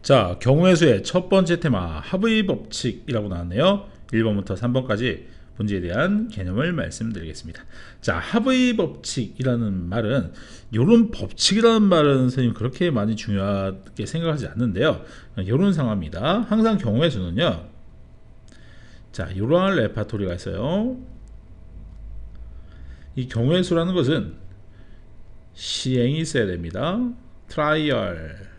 자, 경우의 수의 첫 번째 테마 합의 법칙이라고 나왔네요. 1번부터 3번까지 문제에 대한 개념을 말씀드리겠습니다. 자, 합의 법칙이라는 말은, 이런 법칙이라는 말은 선생님 그렇게 많이 중요하게 생각하지 않는데요. 이런 상황입니다. 항상 경우의 수는요, 자, 이러한 레파토리가 있어요. 이 경우의 수라는 것은 시행이 있어야 됩니다. 트라이얼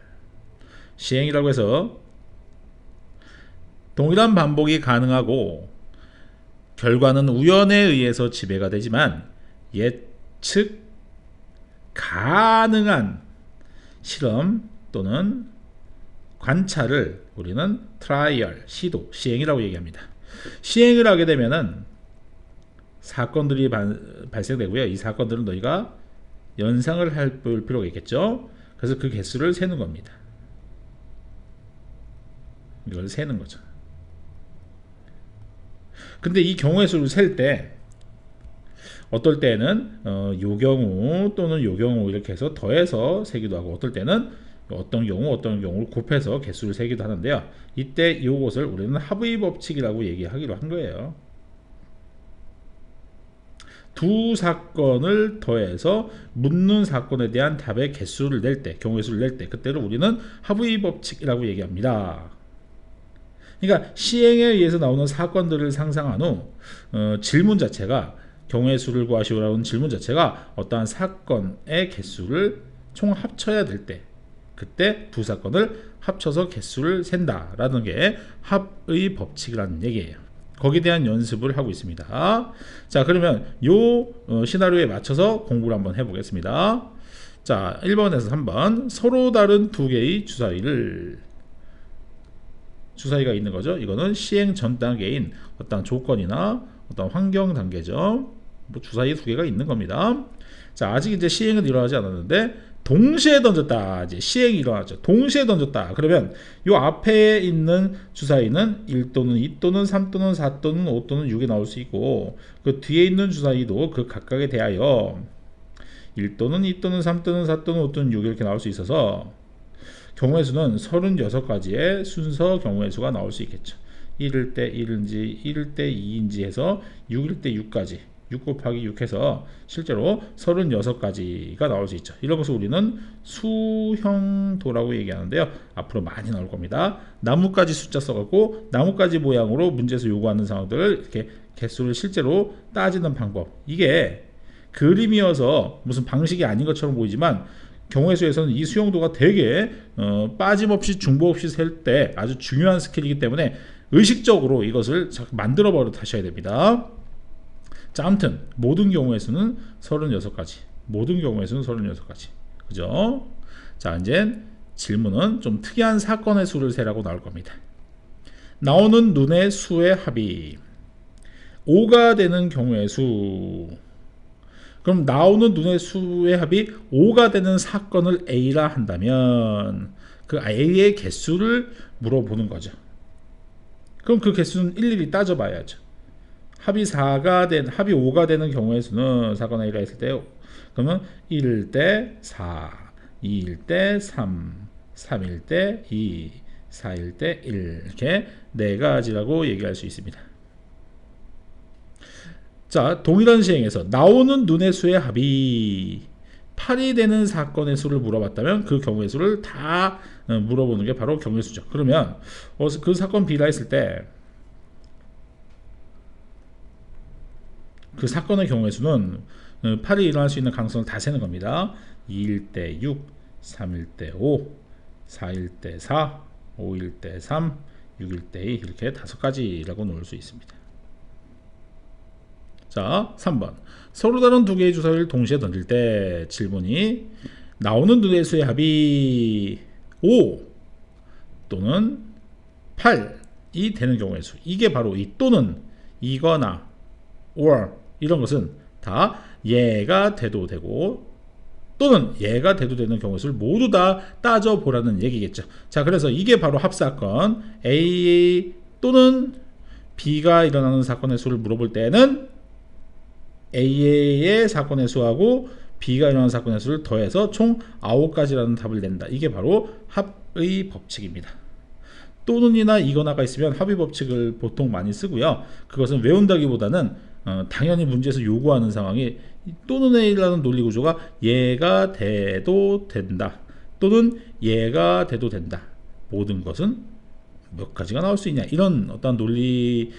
시행이라고 해서 동일한 반복이 가능하고 결과는 우연에 의해서 지배가 되지만 예측 가능한 실험 또는 관찰을 우리는 트라이얼, 시도, 시행이라고 얘기합니다. 시행을 하게 되면은 사건들이 발생되고요. 이 사건들은 너희가 연상을 할 필요가 있겠죠. 그래서 그 개수를 세는 겁니다. 이걸 세는 거죠. 근데 이 경우의 수를 셀 때 어떨 때는 요 경우 또는 요 경우 이렇게 해서 더해서 세기도 하고, 어떨 때는 어떤 경우를 곱해서 개수를 세기도 하는데요. 이때 이것을 우리는 합의 법칙이라고 얘기하기로 한 거예요. 두 사건을 더해서 묻는 사건에 대한 답의 개수를 낼 때, 경우의 수를 낼 때, 그때를 우리는 합의 법칙이라고 얘기합니다. 그러니까 시행에 의해서 나오는 사건들을 상상한 후 질문 자체가, 경우의 수를 구하시오라는 질문 자체가 어떠한 사건의 개수를 총 합쳐야 될 때, 그때 두 사건을 합쳐서 개수를 센다라는 게 합의 법칙이라는 얘기예요. 거기에 대한 연습을 하고 있습니다. 자, 그러면 요 시나리오에 맞춰서 공부를 한번 해보겠습니다. 자, 1번에서 3번 서로 다른 두 개의 주사위가 있는 거죠. 이거는 시행 전 단계인 어떤 조건이나 어떤 환경 단계죠. 뭐 주사위 두 개가 있는 겁니다. 자, 아직 이제 시행은 일어나지 않았는데 동시에 던졌다. 이제 시행이 일어나죠. 동시에 던졌다. 그러면 요 앞에 있는 주사위는 1 또는 2 또는 3 또는 4 또는 5 또는 6이 나올 수 있고, 그 뒤에 있는 주사위도 그 각각에 대하여 1 또는 2 또는 3 또는 4 또는 5 또는 6 이렇게 나올 수 있어서 경우의 수는 36가지의 순서 경우의 수가 나올 수 있겠죠. 1일 때 1인지 1일 때 2인지 해서 6일 때 6까지, 6 곱하기 6 해서 실제로 36가지가 나올 수 있죠. 이런 것을 우리는 수형도라고 얘기하는데요. 앞으로 많이 나올 겁니다. 나뭇가지 숫자 써갖고 나뭇가지 모양으로 문제에서 요구하는 상황들을 이렇게 개수를 실제로 따지는 방법, 이게 그림이어서 무슨 방식이 아닌 것처럼 보이지만 경우의 수에서는 이 수용도가 되게 빠짐없이 중복 없이 셀 때 아주 중요한 스킬이기 때문에 의식적으로 이것을 만들어 버려 하셔야 됩니다. 자, 아무튼 모든 경우의 수는 36가지, 모든 경우의 수는 36가지, 그죠? 자, 이제 질문은 좀 특이한 사건의 수를 세라고 나올 겁니다. 나오는 눈의 수의 합이 5가 되는 경우의 수. 그럼 나오는 눈의 수의 합이 5가 되는 사건을 A라 한다면 그 A의 개수를 물어보는 거죠. 그럼 그 개수는 일일이 따져봐야죠. 합이 5가 되는 경우의 수는 사건 A라 했을 때, 그러면 1일 때 4, 2일 때 3, 3일 때 2, 4일 때 1, 이렇게 4가지라고 얘기할 수 있습니다. 자, 동일한 시행에서 나오는 눈의 수의 합이 8이 되는 사건의 수를 물어봤다면 그 경우의 수를 다 물어보는 게 바로 경우의 수죠. 그러면 그 사건 B라 했을 때 그 사건의 경우의 수는 8이 일어날 수 있는 가능성을 다 세는 겁니다. 2일 때 6, 3일 때 5, 4일 때 4, 5일 때 3, 6일 때 2, 이렇게 5가지라고 놓을 수 있습니다. 자, 3번 서로 다른 두 개의 주사위를 동시에 던질 때 질문이 나오는 두 개의 수의 합이 5 또는 8이 되는 경우의 수. 이게 바로 이 또는 이거나 or 이런 것은 다 얘가 돼도 되고 또는 얘가 돼도 되는 경우의 수를 모두 다 따져보라는 얘기겠죠. 자, 그래서 이게 바로 합사건 A 또는 B가 일어나는 사건의 수를 물어볼 때는 A의 사건의 수하고 B가 일어나는 사건의 수를 더해서 총 9가지라는 답을 낸다. 이게 바로 법칙입니다. 또는이나 이거나가 있으면 합의 법칙을 보통 많이 쓰고요. 그것은 외운다기보다는 당연히 문제에서 요구하는 상황이 또는이라는 논리 구조가 얘가 돼도 된다 또는 얘가 돼도 된다, 모든 것은 몇 가지가 나올 수 있냐, 이런 어떤 논리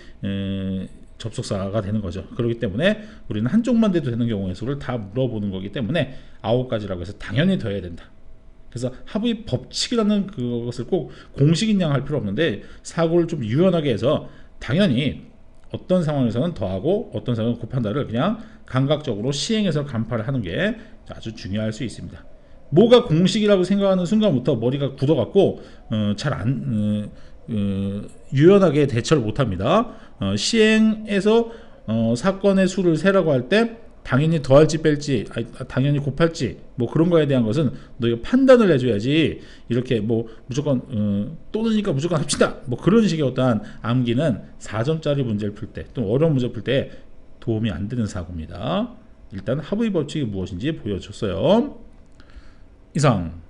접속사가 되는 거죠. 그렇기 때문에 우리는 한쪽만 돼도 되는 경우의 수를 다 물어보는 거기 때문에 9가지라고 해서 당연히 더해야 된다. 그래서 합의 법칙이라는 그것을 꼭 공식인 양 할 필요 없는데 사고를 좀 유연하게 해서 당연히 어떤 상황에서는 더하고 어떤 상황은 곱한다를 그냥 감각적으로 시행해서 간파를 하는 게 아주 중요할 수 있습니다. 뭐가 공식이라고 생각하는 순간부터 머리가 굳어갖고 잘 안 유연하게 대처를 못합니다. 시행에서 사건의 수를 세라고 할 때 당연히 더할지 뺄지, 당연히 곱할지 뭐 그런 거에 대한 것은 너희가 판단을 해줘야지, 이렇게 뭐 무조건 또는니까 무조건 합시다 뭐 그런 식의 어떠한 암기는 4점짜리 문제를 풀 때 또 어려운 문제 풀 때 도움이 안 되는 사고입니다. 일단 합의 법칙이 무엇인지 보여줬어요. 이상.